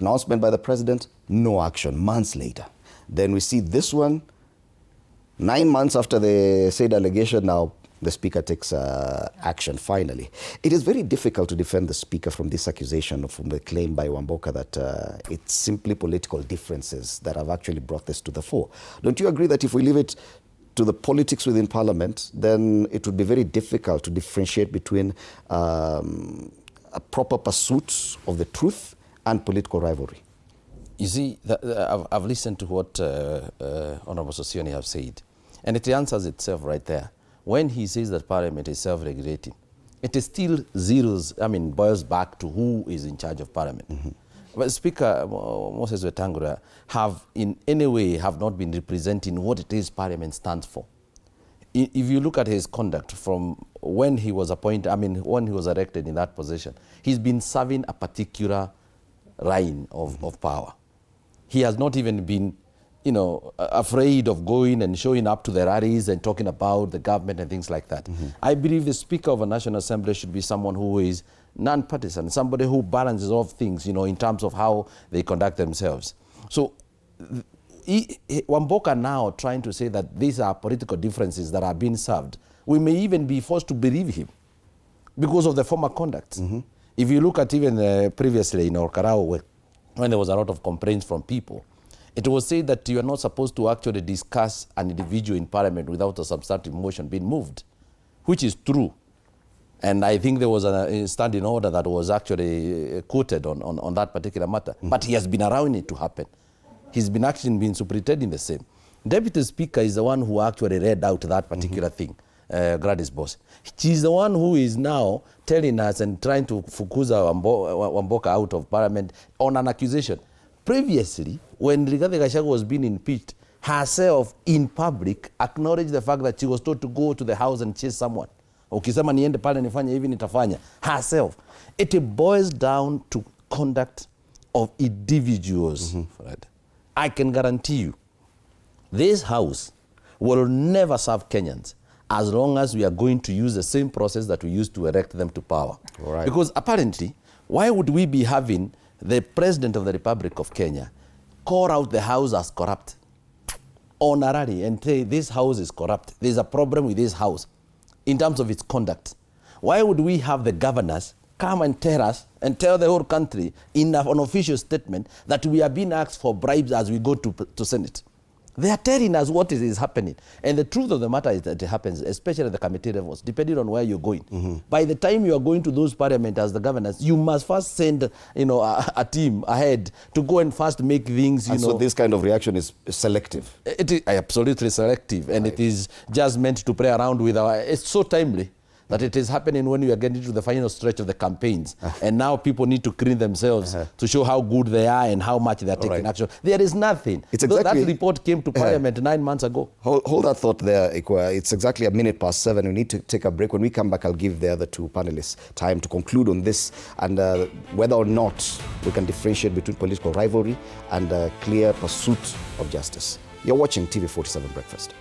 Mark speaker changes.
Speaker 1: Pronouncement by the president, no action, months later. Then we see this one, 9 months after the said allegation, now the speaker takes action finally. It is very difficult to defend the speaker from this accusation, from the claim by Wamboka that it's simply political differences that have actually brought this to the fore. Don't you agree that if we leave it to the politics within Parliament, then it would be very difficult to differentiate between a proper pursuit of the truth and political rivalry?
Speaker 2: You see, I've listened to what Honorable Sosioni have said, and it answers itself right there. When he says that Parliament is self-regulating, it is still boils back to who is in charge of Parliament. But Speaker Moses Wetang'ula have in any way have not been representing what it is Parliament stands for. If you look at his conduct from when he was appointed, when he was elected in that position, he's been serving a particular line of power. He has not even been afraid of going and showing up to the rallies and talking about the government and things like that. I believe the Speaker of a National Assembly should be someone who is non-partisan, somebody who balances off things, in terms of how they conduct themselves. So Wamboka now trying to say that these are political differences that are being served, we may even be forced to believe him because of the former conduct. If you look at even previously in Orkarao, when there was a lot of complaints from people, it was said that you are not supposed to actually discuss an individual in Parliament without a substantive motion being moved, which is true. And I think there was a standing order that was actually quoted on that particular matter. But he has been allowing it to happen. He's been actually been superintending the same. Deputy Speaker is the one who actually read out that particular thing, Gladys Boss. She's the one who is now telling us and trying to fukuza Wamboka out of Parliament on an accusation. Previously, when Rigathi Gachagua was being impeached, herself in public acknowledged the fact that she was told to go to the house and chase someone. Ukisema niende pale nifanye hivi nitafanya. Herself. It boils down to conduct of individuals. Fred. I can guarantee you, this house will never serve Kenyans as long as we are going to use the same process that we used to elect them to power. Right. Because apparently, why would we be having the President of the Republic of Kenya call out the house as corrupt on a rally and say this house is corrupt, there's a problem with this house in terms of its conduct? Why would we have the governors come and tell us and tell the whole country in an official statement that we are being asked for bribes as we go to Senate? They are telling us what is happening. And the truth of the matter is that it happens, especially at the committee levels, depending on where you're going. By the time you are going to those parliament as the governors, you must first send a team ahead to go and first make things,
Speaker 1: So this kind of reaction is selective?
Speaker 2: It is absolutely selective. And it is just meant to play around with it's so timely that it is happening when we are getting to the final stretch of the campaigns. And now people need to clean themselves to show how good they are and how much they are taking action. There is nothing. It's exactly, that report came to Parliament 9 months ago.
Speaker 1: Hold that thought there, Ikua. It's exactly 7:01. We need to take a break. When we come back, I'll give the other two panelists time to conclude on this and whether or not we can differentiate between political rivalry and clear pursuit of justice. You're watching TV47 Breakfast.